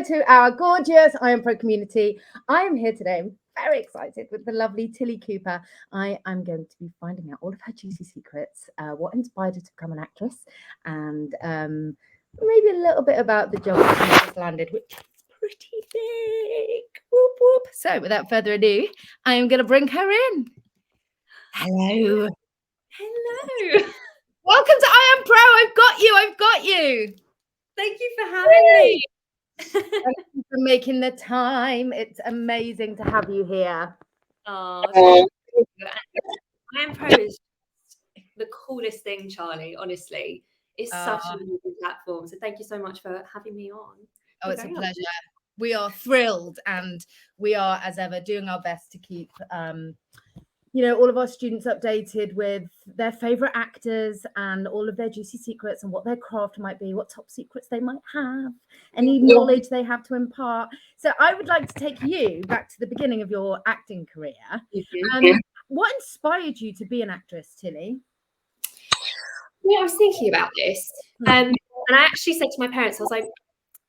to our gorgeous IAMPRO community. I am here today. I'm very excited with the lovely Tilly Cooper. I am going to be finding out all of her juicy secrets, what inspired her to become an actress, and maybe a little bit about the job that she just landed, which is pretty big. Whoop, whoop. So without further ado, I am going to bring her in. Hello. Hello. Welcome to IAMPRO. I've got you. Thank you for having me. Thank you for making the time. It's amazing to have you here. Oh, thank you. IAMPRO is the coolest thing, Charlie, honestly. It's such an amazing platform. So thank you so much for having me on. Oh, it's a pleasure. We are thrilled, and we are, as ever, doing our best to keep all of our students updated with their favorite actors and all of their juicy secrets and what their craft might be, what top secrets they might have, any knowledge they have to impart. So I would like to take you back to the beginning of your acting career. What inspired you to be an actress, Tilly? Yeah, I was thinking about this. And I actually said to my parents, I was like,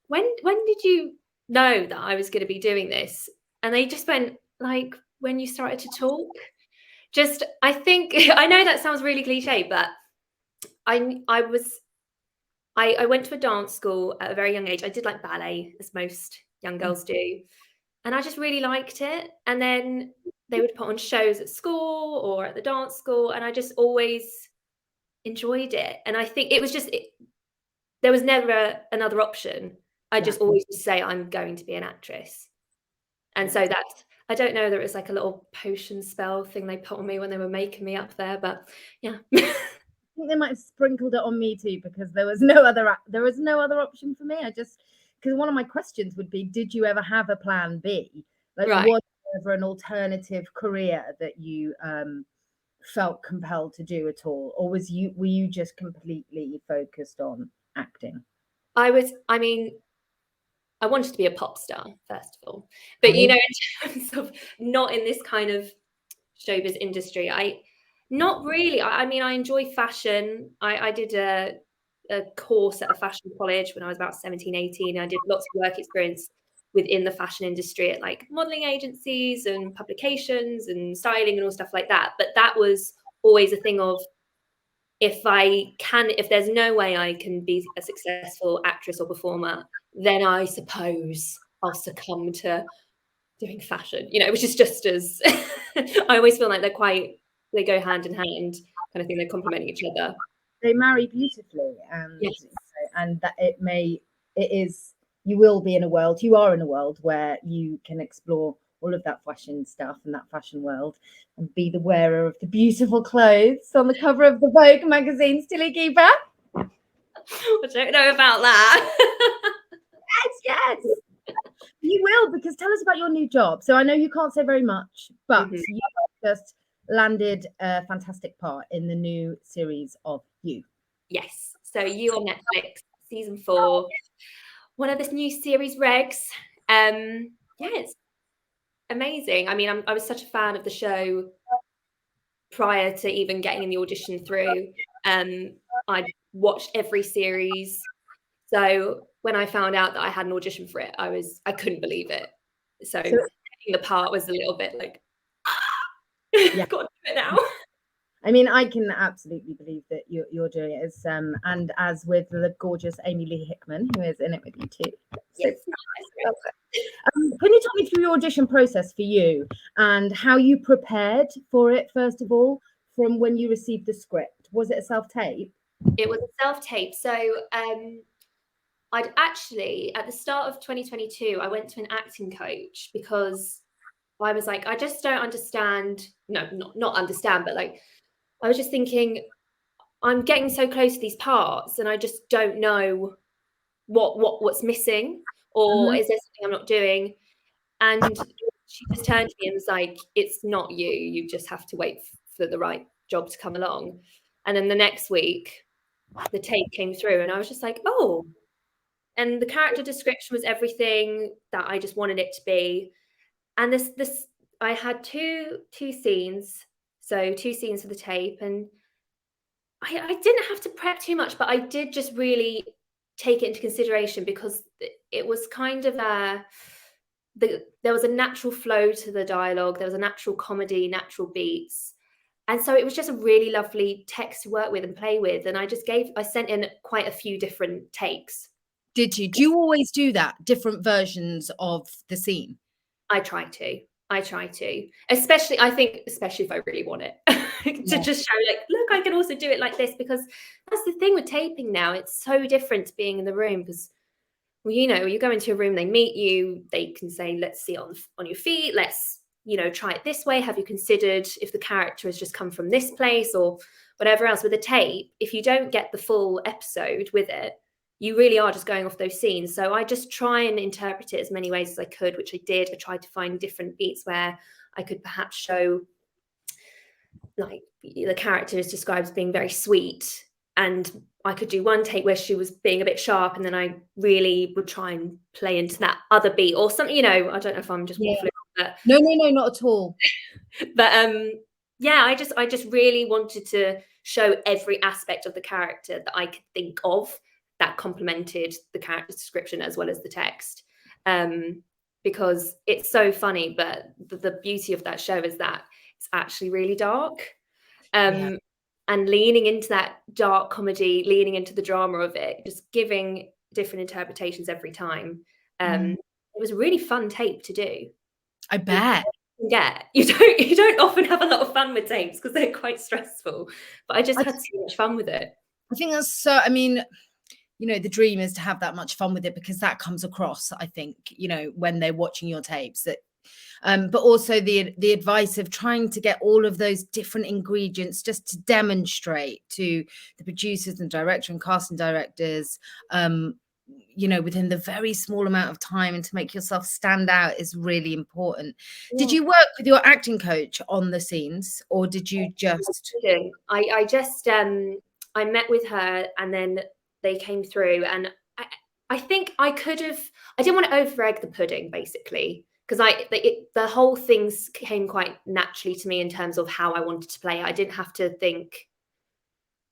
when did you know that I was going to be doing this? And they just went, like, when you started to talk. I think, I know that sounds really cliche, but I went to a dance school at a very young age. I did like ballet, as most young girls do. And I just really liked it. And then they would put on shows at school or at the dance school. And I just always enjoyed it. And I think it was just, there was never another option. I just always just say, I'm going to be an actress. And so that's, I don't know, there was like a little potion spell thing they put on me when they were making me up there, but yeah. I think they might have sprinkled it on me too, because there was no other option for me. Because one of my questions would be, did you ever have a plan B? Like, was there ever an alternative career that you felt compelled to do at all, or were you just completely focused on acting? I wanted to be a pop star, first of all, but in terms of not in this kind of showbiz industry, not really. I enjoy fashion. I did a course at a fashion college when I was about 17, 18. I did lots of work experience within the fashion industry at like modeling agencies and publications and styling and all stuff like that. But that was always a thing of, if there's no way I can be a successful actress or performer, then I suppose I'll succumb to doing fashion, which is just as I always feel like they go hand in hand kind of thing. They complement each other. They marry beautifully, and that you are in a world where you can explore all of that fashion stuff and that fashion world and be the wearer of the beautiful clothes on the cover of the Vogue magazine's Tilly Cooper. I don't know about that. Yes. You will, because tell us about your new job. So I know you can't say very much, but you just landed a fantastic part in the new series of You. Yes. So You on Netflix, season 4. One of this new series regs. It's amazing. I was such a fan of the show prior to even getting the audition through. I'd watched every series. So when I found out that I had an audition for it, I couldn't believe it. So getting the part was a little bit like, I've got to do it now. I can absolutely believe that you're doing it. And as with the gorgeous Amy Lee Hickman, who is in it with you too. Yes. Can you talk me through your audition process for You and how you prepared for it, first of all, from when you received the script? Was it a self-tape? It was a self-tape. So I'd actually, at the start of 2022, I went to an acting coach because I was like, I just don't understand. No, not understand, but like, I was just thinking, I'm getting so close to these parts and I just don't know what's missing, or is there something I'm not doing? And she just turned to me and was like, it's not you. You just have to wait for the right job to come along. And then the next week, the tape came through and I was just like, oh. And the character description was everything that I just wanted it to be. And this I had two scenes. So 2 scenes for the tape, and I didn't have to prep too much, but I did just really take it into consideration, because it was kind of there was a natural flow to the dialogue, there was a natural comedy, natural beats. And so it was just a really lovely text to work with and play with. And I sent in quite a few different takes. Did you? Do you always do that? Different versions of the scene? I try to, especially if I really want it, to just show, like, look, I can also do it like this, because that's the thing with taping now. It's so different to being in the room, because, well, you know, you go into a room, they meet you, they can say, let's see on your feet, let's, you know, try it this way. Have you considered if the character has just come from this place or whatever else? With a tape, if you don't get the full episode with it, you really are just going off those scenes. So I just try and interpret it as many ways as I could, which I did. I tried to find different beats where I could perhaps show, like, the character is described as being very sweet, and I could do one take where she was being a bit sharp, and then I really would try and play into that other beat or something, you know. I don't know if I'm just waffling, but no, not at all. But yeah, I just really wanted to show every aspect of the character that I could think of that complemented the character's description as well as the text, because it's so funny, but the beauty of that show is that it's actually really dark, and leaning into that dark comedy, leaning into the drama of it, just giving different interpretations every time. It was a really fun tape to do. I bet. You don't often have a lot of fun with tapes because they're quite stressful, but I just had so much fun with it. I think that's so, I mean, you know, the dream is to have that much fun with it, because that comes across, I think, you know, when they're watching your tapes, that but also the advice of trying to get all of those different ingredients just to demonstrate to the producers and director and casting directors, you know, within the very small amount of time, and to make yourself stand out is really important. Did you work with your acting coach on the scenes, or did you just? I just I met with her, and then they came through, and I think I didn't want to over egg the pudding, basically, because the whole thing came quite naturally to me in terms of how I wanted to play. I didn't have to think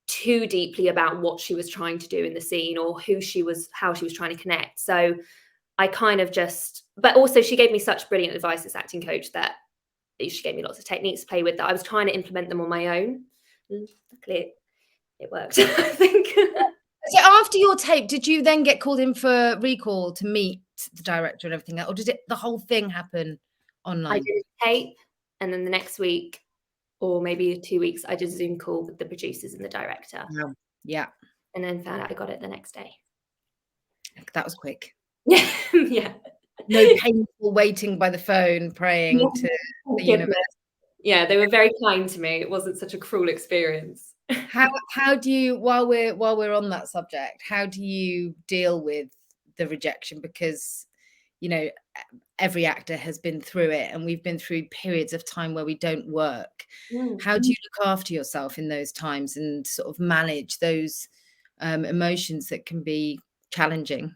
too deeply about what she was trying to do in the scene or how she was trying to connect. So I kind of but also she gave me such brilliant advice, this acting coach, that she gave me lots of techniques to play with that I was trying to implement them on my own. Luckily it worked, I think. So after your tape, did you then get called in for recall to meet the director and everything, or did the whole thing happen online? I did a tape, and then the next week, or maybe 2 weeks, I did a Zoom call with the producers and the director. Yeah. And then found out I got it the next day. That was quick. Yeah. Yeah. No painful waiting by the phone, praying to the universe. Yeah, they were very kind to me. It wasn't such a cruel experience. How do you, while we're on that subject, how do you deal with the rejection? Because, you know, every actor has been through it, and we've been through periods of time where we don't work. How do you look after yourself in those times and sort of manage those emotions that can be challenging?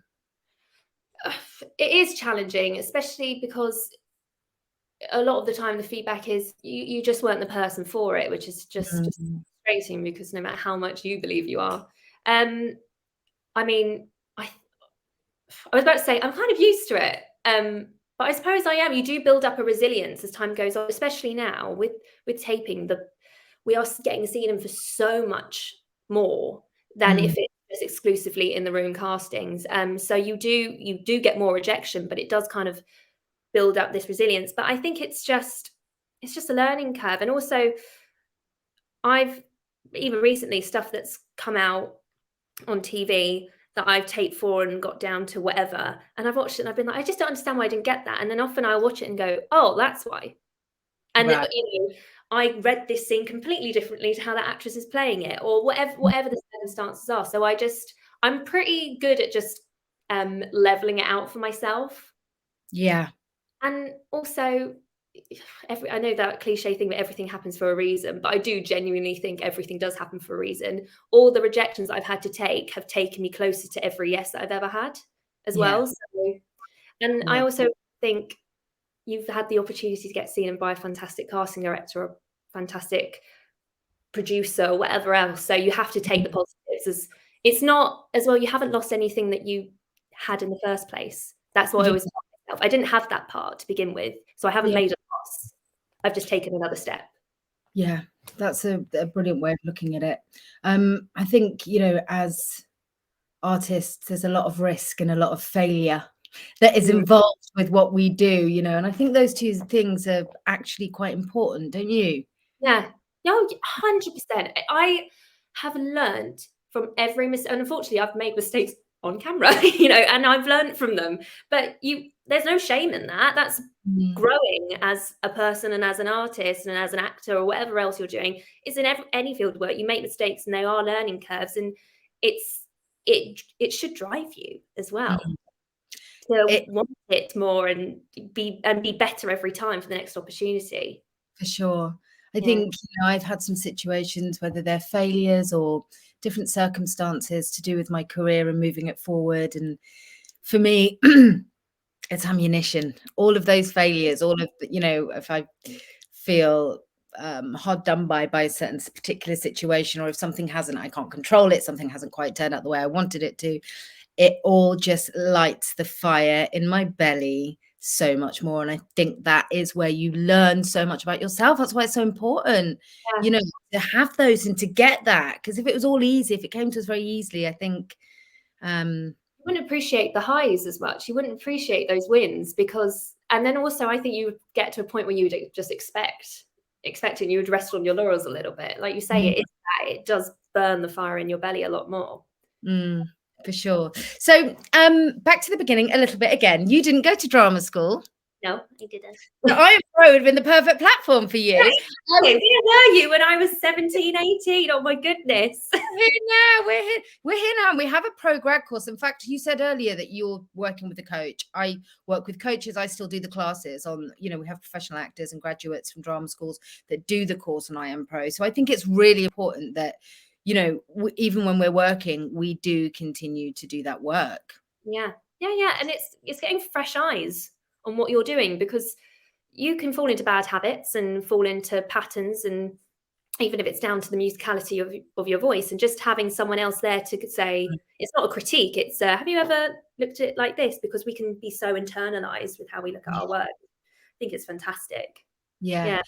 It is challenging, especially because a lot of the time the feedback is you just weren't the person for it, which is just frustrating, because no matter how much you believe you are. I mean, I was about to say I'm kind of used to it, but I suppose I am. You do build up a resilience as time goes on, especially now with taping. We are getting seen in for so much more than if it was exclusively in the room castings. So you do get more rejection, but it does kind of build up this resilience. But I think it's just a learning curve. And also, I've even recently, stuff that's come out on TV that I've taped for and got down to whatever, and I've watched it and I've been like, I just don't understand why I didn't get that. And then often I'll watch it and go, oh, that's why. And Right. you know, I read this scene completely differently to how that actress is playing it, or whatever the circumstances are. So I'm pretty good at just leveling it out for myself. Yeah. And also, I know that cliche thing that everything happens for a reason, but I do genuinely think everything does happen for a reason. All the rejections I've had to take have taken me closer to every yes that I've ever had as well. So, and I also think you've had the opportunity to get seen by a fantastic casting director or a fantastic producer or whatever else. So you have to take the positives it's not as well, you haven't lost anything that you had in the first place. That's what I Yeah, always tell myself. I didn't have that part to begin with, so I haven't yeah, made a loss. I've just taken another step. yeah. That's a brilliant way of looking at it. I think, you know, as artists, there's a lot of risk and a lot of failure that is involved with what we do, you know, and I think those two things are actually quite important, don't you? Yeah. No, 100%. I have learned from every mistake, and unfortunately, I've made mistakes on camera, you know, and I've learned from them. But there's no shame in that. That's Mm. growing as a person and as an artist and as an actor or whatever else you're doing. It's in any field of work. You make mistakes, and they are learning curves, and it should drive you as well Mhm. to It want it more and be better every time for the next opportunity. For sure. I Yeah. think, you know, I've had some situations, whether they're failures or different circumstances to do with my career and moving it forward. And for me, it's ammunition. All of those failures, all of the, you know, if I feel hard done by a certain particular situation, or if something hasn't, I can't control it, something hasn't quite turned out the way I wanted it to, it all just lights the fire in my belly so much more. And I think that is where you learn so much about yourself. That's why it's so important, Yeah. you know, to have those and to get that. Because if it was all easy, if it came to us very easily, I think You wouldn't appreciate the highs as much. You wouldn't appreciate those wins because, and then also I think you would get to a point where you would just expect it, and you would rest on your laurels a little bit. Like you say, it does burn the fire in your belly a lot more. for sure. So back to the beginning a little bit again. You didn't go to drama school. No, I didn't. So IAMPRO would have been the perfect platform for you. Where were you when I was 17, 18? Oh my goodness. We're here now. We're here now. And we have a pro grad course. In fact, you said earlier that you're working with a coach. I work with coaches. I still do the classes on, you know, we have professional actors and graduates from drama schools that do the course on IAMPRO. So I think it's really important that, you know, even when we're working, we do continue to do that work. Yeah. And it's getting fresh eyes on what you're doing, because you can fall into bad habits and fall into patterns, and even if it's down to the musicality of your voice, and just having someone else there to say, it's not a critique, it's have you ever looked at it like this? Because we can be so internalized with how we look at our work. I think it's fantastic. Yeah.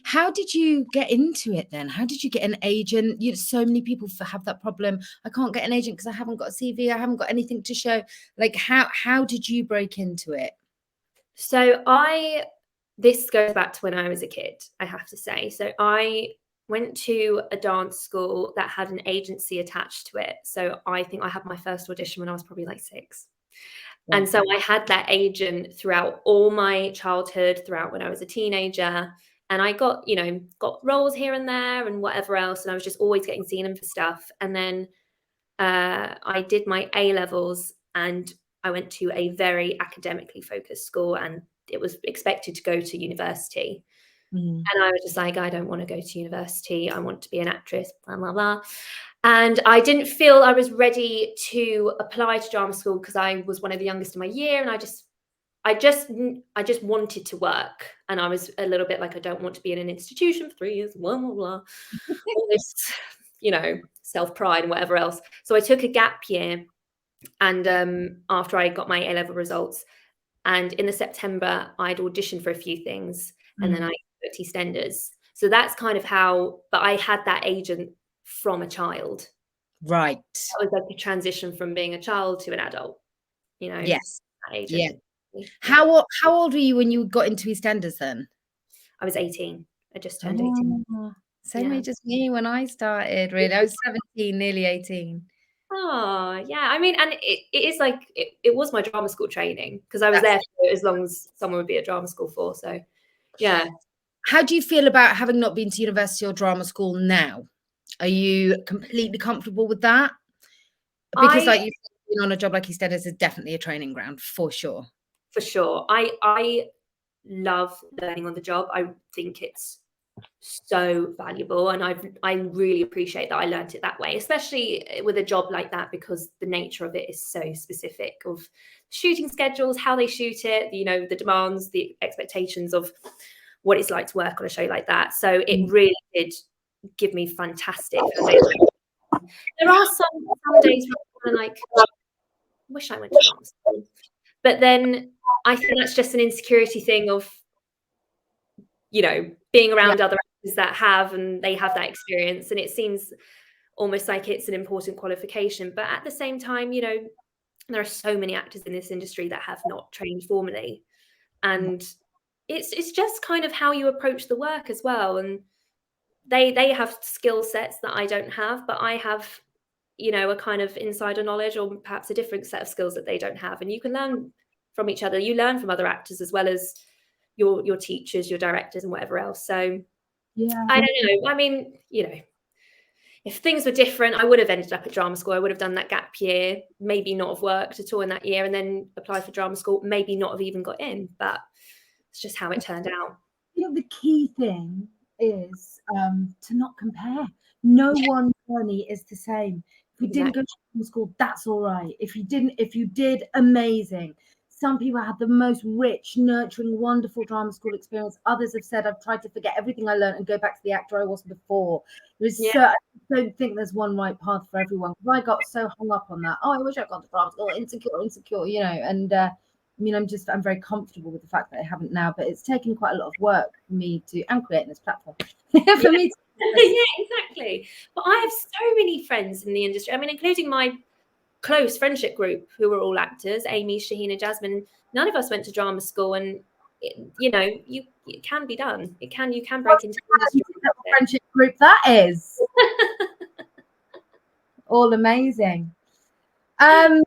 How did you get into it then? How did you get an agent? You know, so many people have that problem. I can't get an agent because I haven't got a CV. I haven't got anything to show. Like, how did you break into it? So this goes back to when I was a kid, I have to say. So I went to a dance school that had an agency attached to it. So I think I had my first audition when I was probably like 6. Wow. And so I had that agent throughout all my childhood, throughout when I was a teenager. And I got roles here and there and whatever else. And I was just always getting seen in for stuff. And then I did my A levels, and I went to a very academically focused school, and it was expected to go to university. And I was just like, I don't want to go to university. I want to be an actress, blah, blah, blah. And I didn't feel I was ready to apply to drama school because I was one of the youngest in my year. And I just wanted to work. And I was a little bit like, I don't want to be in an institution for 3 years, blah, blah, blah. All this, self-pride and whatever else. So I took a gap year, and after I got my A-level results, and in the September, I'd auditioned for a few things, and then I booked Eastenders. So that's kind of how, but I had that agent from a child. Right. That was like a transition from being a child to an adult, Yes. that agent. Yeah. How old were you when you got into Eastenders then? I was 18. I just turned 18. Same age as me when I started, really. I was 17, nearly 18. Oh, yeah. I mean, and it is like, it was my drama school training, because I was there for as long as someone would be at drama school for. So, yeah. How do you feel about having not been to university or drama school now? Are you completely comfortable with that? Because like you said, being on a job like Eastenders is definitely a training ground for sure. For sure. I love learning on the job. I think it's so valuable, and I really appreciate that I learned it that way, especially with a job like that, because the nature of it is so specific, of shooting schedules, how they shoot it, the demands, the expectations of what it's like to work on a show like that. So it really did give me fantastic foundation. There are some days where I'm like, I wish I went to drama school. But then I think that's just an insecurity thing of, you know, being around other actors that have, and they have that experience, and it seems almost like it's an important qualification. But at the same time, you know, there are so many actors in this industry that have not trained formally, and it's just kind of how you approach the work as well. And they have skill sets that I don't have, but I have, you know, a kind of insider knowledge or perhaps a different set of skills that they don't have. And you can learn from each other. You learn from other actors as well as your teachers, your directors, and whatever else. So Yeah. I don't know. I mean, you know, if things were different, I would have ended up at drama school. I would have done that gap year, maybe not have worked at all in that year, and then applied for drama school, maybe not have even got in. But it's just how it turned out. You know, the key thing is to not compare. No one journey is the same. If you didn't go to drama school, that's all right. If you did, amazing. Some people had the most rich, nurturing, wonderful drama school experience. Others have said, I've tried to forget everything I learned and go back to the actor I was before. I don't think there's one right path for everyone. Because I got so hung up on that. Oh, I wish I'd gone to drama school, insecure, you know. And I mean, I'm very comfortable with the fact that I haven't now, but it's taken quite a lot of work for me to, and creating this platform for me to. Yeah, exactly. But I have so many friends in the industry. I mean, including my close friendship group who were all actors, Amy, Shahina, Jasmine. None of us went to drama school, and you know, it can be done. You can break into the industry. Friendship group that is. All amazing. So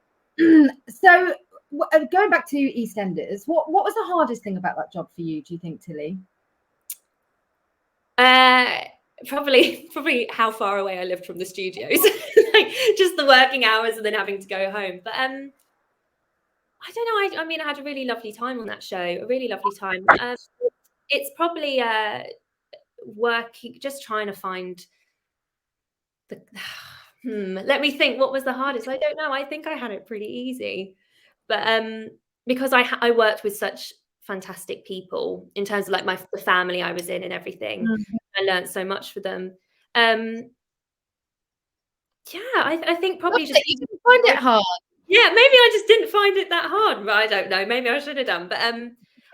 going back to EastEnders, what was the hardest thing about that job for you, do you think, Tilly? Probably how far away I lived from the studios. Like just the working hours and then having to go home. But I don't know. I mean, I had a really lovely time on that show. A really lovely time. It's probably working, just trying to find the. Let me think. What was the hardest? I don't know. I think I had it pretty easy, but because I worked with such fantastic people in terms of like the family I was in and everything. I learned so much for them. Yeah, I think probably just you didn't find it hard. Yeah, maybe I just didn't find it that hard. But I don't know. Maybe I should have done. But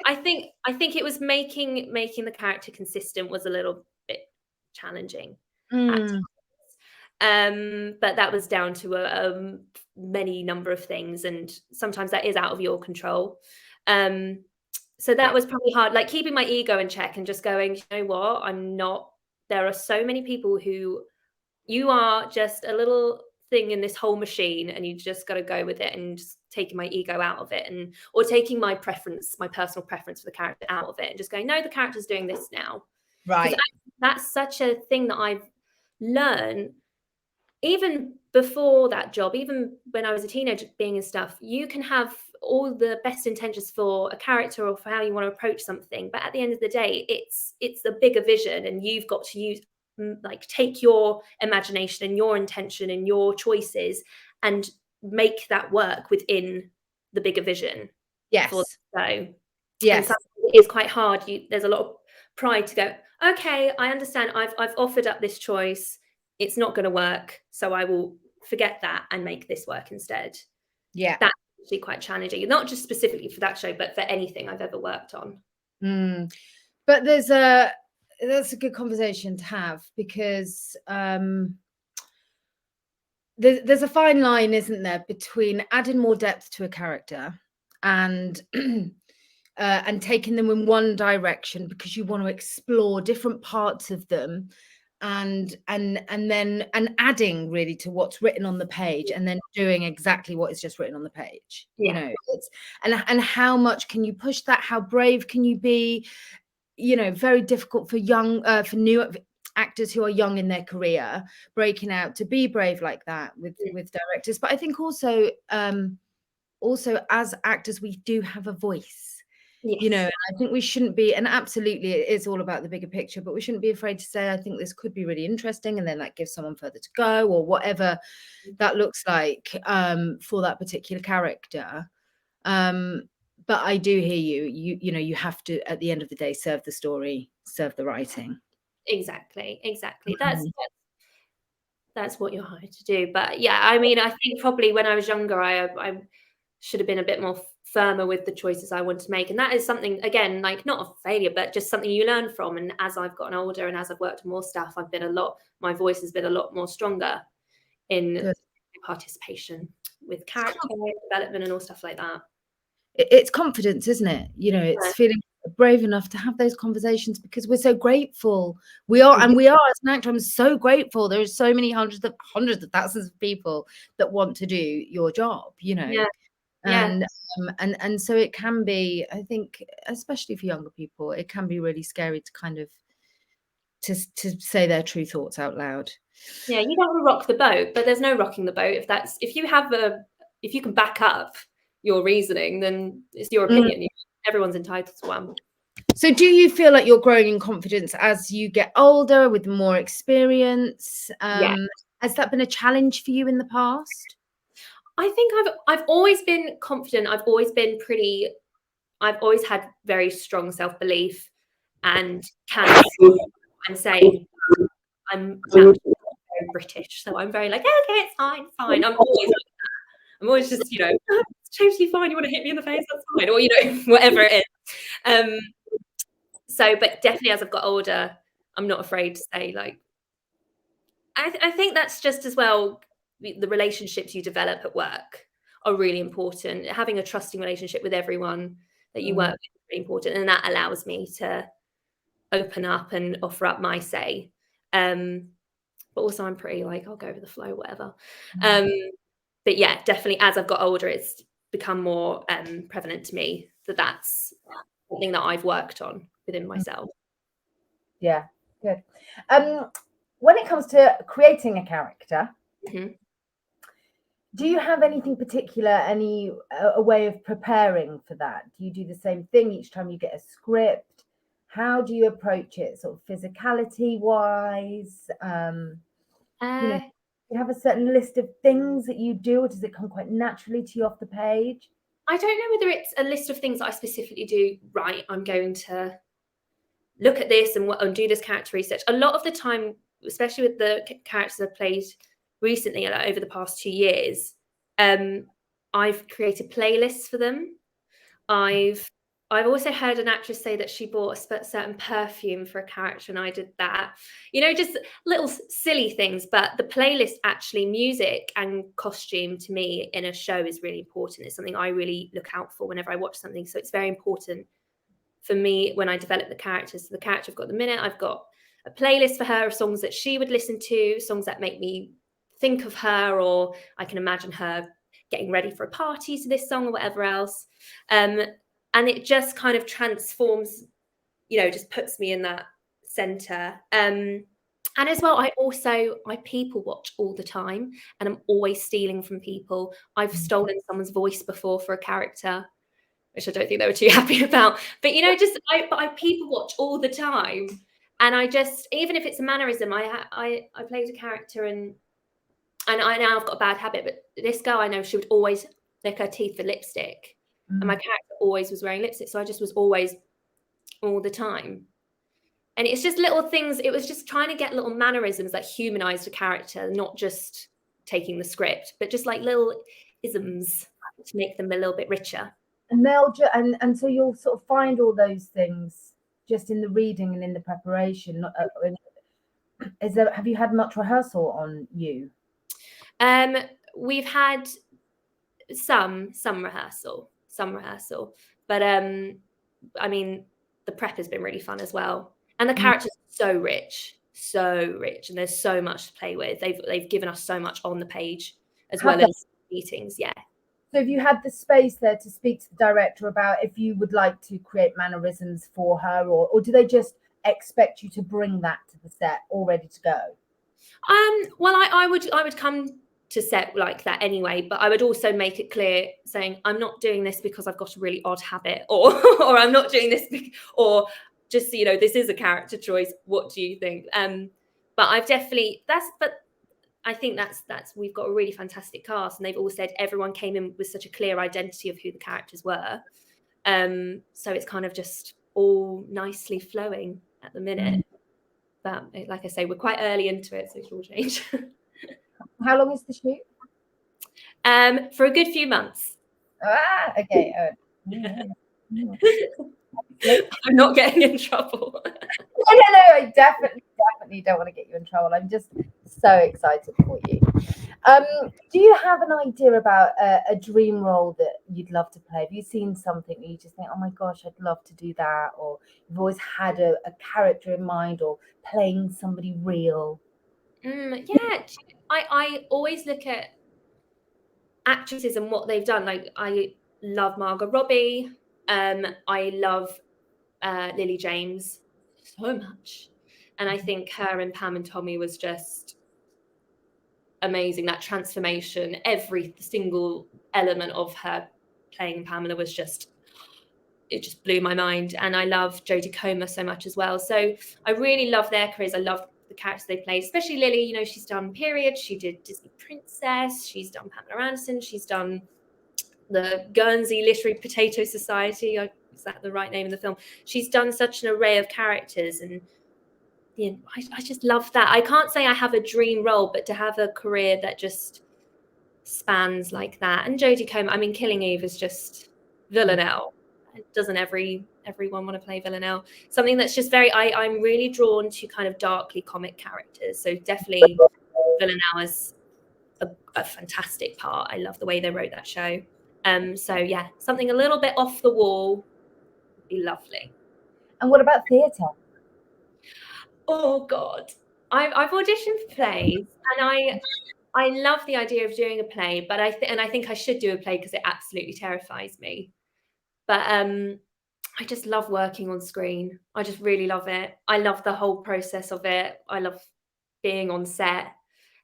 I think it was making the character consistent was a little bit challenging. But that was down to many number of things, and sometimes that is out of your control. So that was probably hard, like keeping my ego in check and just going, you know what, I'm not. There are so many people who you are just a little thing in this whole machine, and you just got to go with it, and just taking my ego out of it, and or taking my preference, my personal preference for the character out of it, and just going, no, the character's doing this now. Right. That's such a thing that I've learned. Even before that job, even when I was a teenager being and stuff, you can have all the best intentions for a character or for how you want to approach something. But at the end of the day, it's a bigger vision, and you've got to take your imagination and your intention and your choices and make that work within the bigger vision. Yes. So yes, it is quite hard. There's a lot of pride to go, okay, I understand. I've offered up this choice. It's not going to work, so I will forget that and make this work instead. Yeah, that's actually quite challenging, not just specifically for that show, but for anything I've ever worked on. But that's a good conversation to have, because there's a fine line, isn't there, between adding more depth to a character and taking them in one direction because you want to explore different parts of them, and adding really to what's written on the page, and then doing exactly what is just written on the page. You know, it's and how much can you push that? How brave can you be? You know, very difficult for for new actors who are young in their career, breaking out, to be brave like that with directors. But I think also as actors, we do have a voice. Yes. You know, I think we shouldn't be, and absolutely it is all about the bigger picture, but we shouldn't be afraid to say, I think this could be really interesting, and then that gives someone further to go, or whatever that looks like for that particular character. But I do hear you. You know, you have to, at the end of the day, serve the story, serve the writing. Exactly. That's that's what you're hired to do. But yeah, I mean, I think probably when I was younger, I should have been a bit more firmer with the choices I want to make. And that is something, again, like not a failure, but just something you learn from. And as I've gotten older and as I've worked on more stuff, my voice has been a lot more stronger in Good. participation with character development and all stuff like that. It's confidence, isn't it? You know, it's feeling brave enough to have those conversations because we're so grateful. We are as an actor, I'm so grateful. There are so many hundreds of thousands of people that want to do your job, you know. Yeah. And so it can be, I think, especially for younger people, it can be really scary to kind of to say their true thoughts out loud. Yeah, you don't want to rock the boat, but there's no rocking the boat. If you can back up your reasoning, then it's your opinion. Everyone's entitled to one. So do you feel like you're growing in confidence as you get older with more experience? Has that been a challenge for you in the past? I think I've always been confident. I've always had very strong self-belief and can I'm saying I'm very British, so I'm very like, okay, it's fine. I'm always like that. I'm always just, it's totally fine. You want to hit me in the face? That's fine. Or, whatever it is. But definitely as I've got older, I'm not afraid to say, like, I think that's just as well, the relationships you develop at work are really important. Having a trusting relationship with everyone that you work with is really important. And that allows me to open up and offer up my say. But also I'm pretty like, I'll go with the flow, whatever. But yeah, definitely as I've got older, it's become more prevalent to me that's something that I've worked on within myself. Yeah, good. When it comes to creating a character, do you have anything particular, a way of preparing for that? Do you do the same thing each time you get a script? How do you approach it, sort of physicality wise? You have a certain list of things that you do, or does it come quite naturally to you off the page? I don't know whether it's a list of things that I specifically do. Right, I'm going to look at this and do this character research. A lot of the time, especially with the characters I've played recently, like over the past 2 years, I've created playlists for them. I've also heard an actress say that she bought a certain perfume for a character, and I did that. Just little silly things. But the playlist, actually, music and costume to me in a show is really important. It's something I really look out for whenever I watch something. So it's very important for me when I develop the characters. So the character I've got at the minute, I've got a playlist for her of songs that she would listen to, songs that make me think of her, or I can imagine her getting ready for a party to this song or whatever else. And it just kind of transforms, just puts me in that center. And as well, I people watch all the time, and I'm always stealing from people. I've stolen someone's voice before for a character, which I don't think they were too happy about. But I people watch all the time, and I just, even if it's a mannerism, I played a character, and I now I've got a bad habit. But this girl, I know she would always lick her teeth for lipstick, and my character always was wearing lipstick, so I just was always all the time. And it's just little things. It was just trying to get little mannerisms that humanized a character, not just taking the script, but just like little isms to make them a little bit richer. And so you'll sort of find all those things just in the reading and in the preparation. Have you had much rehearsal on you? We've had some rehearsal, but I mean, the prep has been really fun as well, and the characters are so rich, and there's so much to play with. They've given us so much on the page as well as meetings. Yeah. So have you had the space there to speak to the director about if you would like to create mannerisms for her, or do they just expect you to bring that to the set all ready to go? Well, I would come to set like that anyway, but I would also make it clear, saying I'm not doing this because I've got a really odd habit, or I'm not doing this or just this is a character choice. What do you think? But I've definitely I think that's we've got a really fantastic cast, and they've all said everyone came in with such a clear identity of who the characters were. So it's kind of just all nicely flowing at the minute. But like I say, we're quite early into it, so it will change. How long is the shoot? For a good few months. Okay. I'm not getting in trouble. No, I definitely don't want to get you in trouble. I'm just so excited for you. Do you have an idea about a dream role that you'd love to play? Have you seen something that you just think, oh my gosh, I'd love to do that? Or you've always had a character in mind, or playing somebody real? Yeah, I always look at actresses and what they've done. Like, I love Margot Robbie. I love Lily James so much. And I think her and Pam and Tommy was just amazing. That transformation, every single element of her playing Pamela was just, it just blew my mind. And I love Jodie Comer so much as well. So I really love their careers. I love the characters they played, especially Lily. You know, she's done Period, she did Disney Princess, she's done Pamela Anderson, she's done the Guernsey Literary Potato Society. Is that the right name in the film? She's done such an array of characters, and I just love that. I can't say I have a dream role, but to have a career that just spans like that. And Jodie Comer, I mean, Killing Eve is just Villanelle. Doesn't everyone want to play Villanelle? Something that's just I'm really drawn to kind of darkly comic characters. So definitely Villanelle is a fantastic part. I love the way they wrote that show. So yeah, something a little bit off the wall would be lovely. And what about theatre? Oh God, I've auditioned for plays, and I love the idea of doing a play, but I think I should do a play because it absolutely terrifies me. But I just love working on screen. I just really love it. I love the whole process of it. I love being on set.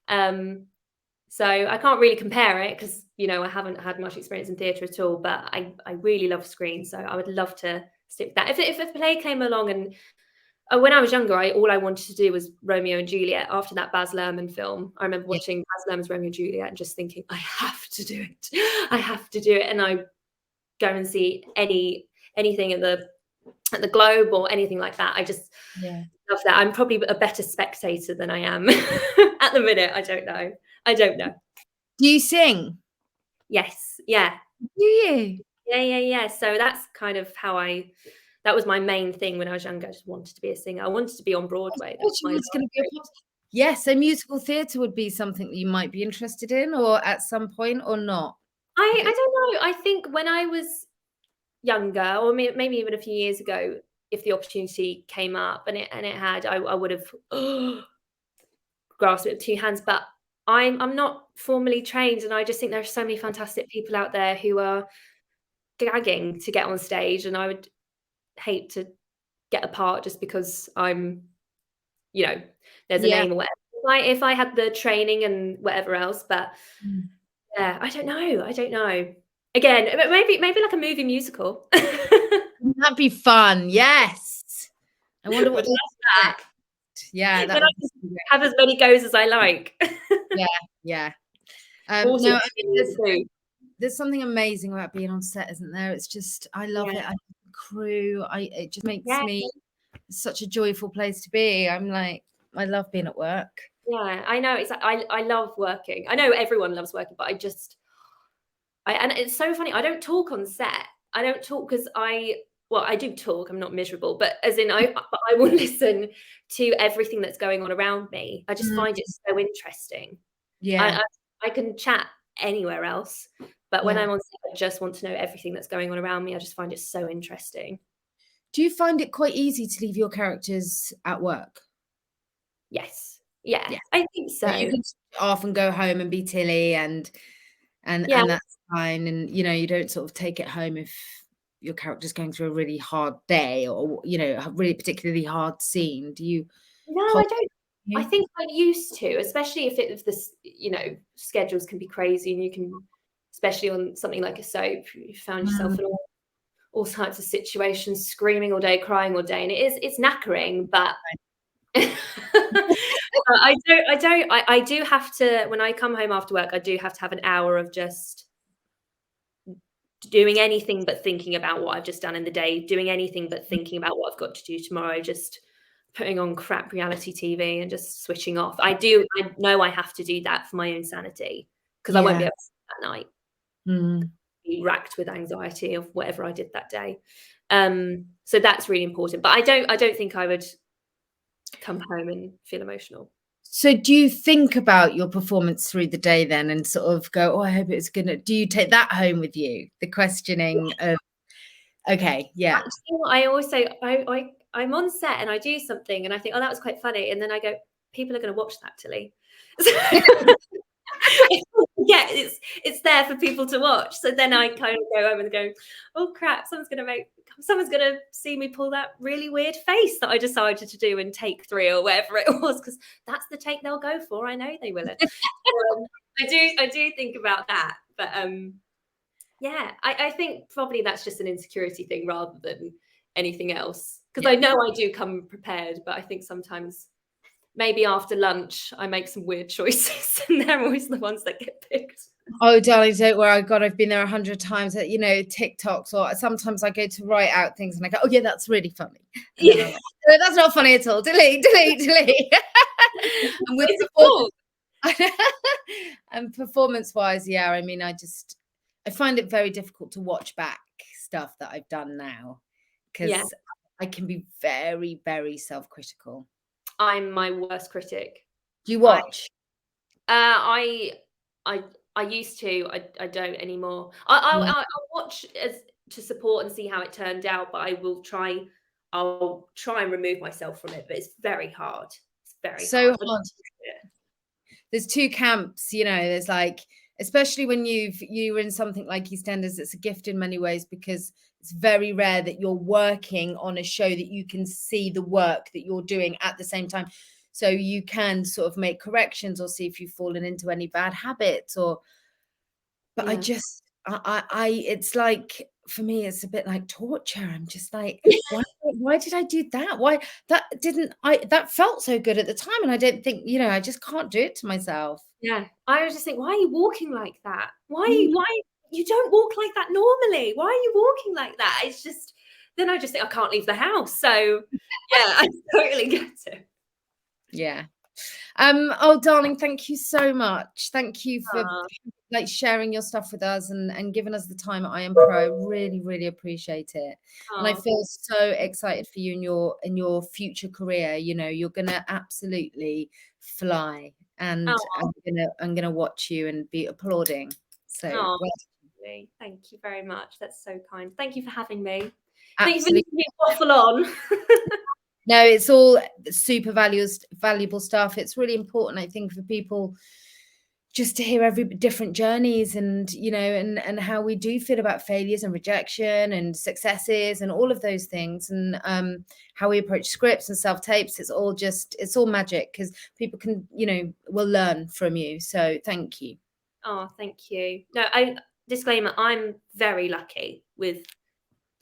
So I can't really compare it because, you know, I haven't had much experience in theatre at all, but I really love screen. So I would love to stick with that. If a play came along, and when I was younger, all I wanted to do was Romeo and Juliet. After that Baz Luhrmann film, I remember watching Baz Luhrmann's Romeo and Juliet and just thinking, I have to do it. I have to do it. And I go and see anything at the Globe or anything like that. I just love that. I'm probably a better spectator than I am at the minute. I don't know. Do you sing? Yes. Yeah. Do you? Yeah. So that's kind of how that was my main thing when I was younger. I just wanted to be a singer. I wanted to be on Broadway. Yes, so musical theatre would be something that you might be interested in, or at some point, or not. I don't know. I think when I was younger, or maybe even a few years ago, if the opportunity came up and it had, I would have grasped it with two hands. But I'm not formally trained, and I just think there are so many fantastic people out there who are gagging to get on stage, and I would hate to get a part just because I'm, you know, there's a name or whatever. If I had the training and whatever else, but yeah, I don't know. Again, maybe like a movie musical. That'd be fun. Yes. I wonder what that. Yeah, that would have as many goes as I like. Yeah. No, I mean, there's something amazing about being on set, isn't there? It's just, I love it. I love the crew. It just makes me such a joyful place to be. I'm like, I love being at work. Yeah, I know. It's like, I love working. I know everyone loves working, but and it's so funny. I don't talk on set. I don't talk because I do talk. I'm not miserable, but as in I will listen to everything that's going on around me. I just find it so interesting. Yeah. I can chat anywhere else, but when I'm on set, I just want to know everything that's going on around me. I just find it so interesting. Do you find it quite easy to leave your characters at work? Yes. Yeah. I think so. You can often go home and be Tilly, and that's fine. And, you know, you don't sort of take it home if your character's going through a really hard day, or, you know, a really particularly hard scene. Do you? No, I don't. I think I used to, especially if this, you know, schedules can be crazy, and you can, especially on something like a soap, you found yourself in all types of situations, screaming all day, crying all day, and it's knackering. But I do have to, when I come home after work, I do have to have an hour of just doing anything but thinking about what I've just done in the day, doing anything but thinking about what I've got to do tomorrow, just putting on crap reality TV and just switching off. I know I have to do that for my own sanity, because I won't be able to sleep that night. Be racked with anxiety of whatever I did that day. So that's really important. But I don't think I would come home and feel emotional. So do you think about your performance through the day then and sort of go, oh, I hope it's gonna, do you take that home with you? The questioning of, okay, yeah. Actually, I always say, I'm on set and I do something and I think, oh, that was quite funny. And then I go, people are going to watch that, Tilly. Yeah, it's there for people to watch. So then I kind of go home and go, oh crap, someone's gonna see me pull that really weird face that I decided to do in take 3 or whatever it was, because that's the take they'll go for. I know they will. I do think about that, but yeah, I think probably that's just an insecurity thing rather than anything else, because I know I do come prepared, but I think sometimes maybe after lunch I make some weird choices and they're always the ones that get picked. Oh, darling, don't worry. God, I've been there 100 times at, TikToks, or sometimes I go to write out things and I go, oh yeah, that's really funny. And then I'm like, no, that's not funny at all. Delete. And with and performance-wise, yeah, I mean, I find it very difficult to watch back stuff that I've done now, because I can be very, very self-critical. I'm my worst critic. Do you watch? I used to. I don't anymore. I'll watch to support and see how it turned out, but I'll try and remove myself from it. But it's very hard. It's very hard. There's two camps, there's like, especially when you were in something like EastEnders, it's a gift in many ways, because it's very rare that you're working on a show that you can see the work that you're doing at the same time. So you can sort of make corrections or see if you've fallen into any bad habits but it's like, for me, it's a bit like torture. I'm just like, why did I do that? That felt so good at the time. And I don't think, I just can't do it to myself. Yeah. I just think, why are you walking like that? Why you don't walk like that normally? Why are you walking like that? It's just, then I just think I can't leave the house. So yeah, I totally get it. Yeah. Oh, darling, thank you so much. Thank you for sharing your stuff with us and giving us the time at IAMPRO. I really, really appreciate it. And I feel so excited for you in your future career. You're gonna absolutely fly, and I'm gonna watch you and be applauding. So thank you very much. That's so kind. Thank you for having me. Absolutely. Thank you for waffle on. No, it's all super valuable stuff. It's really important, I think, for people just to hear every different journeys and, and how we do feel about failures and rejection and successes and all of those things, and how we approach scripts and self-tapes. It's all magic, because people can, will learn from you. So thank you. Oh, thank you. No, disclaimer, I'm very lucky with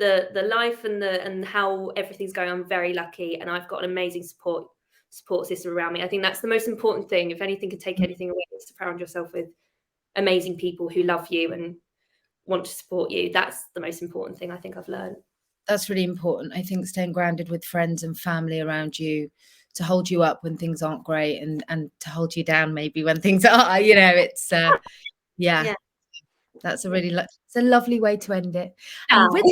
the life and how everything's going. I'm very lucky, and I've got an amazing support system around me. I think that's the most important thing. If anything can take anything away, it's to surround yourself with amazing people who love you and want to support you. That's the most important thing I think I've learned. That's really important. I think staying grounded with friends and family around you to hold you up when things aren't great, and to hold you down maybe when things are, it's yeah. That's it's a lovely way to end it. And with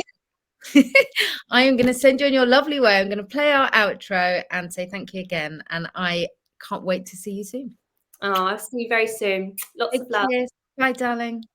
I am going to send you on your lovely way. I'm going to play our outro and say thank you again. And I can't wait to see you soon. Oh, I'll see you very soon. Lots of love. Bye, darling.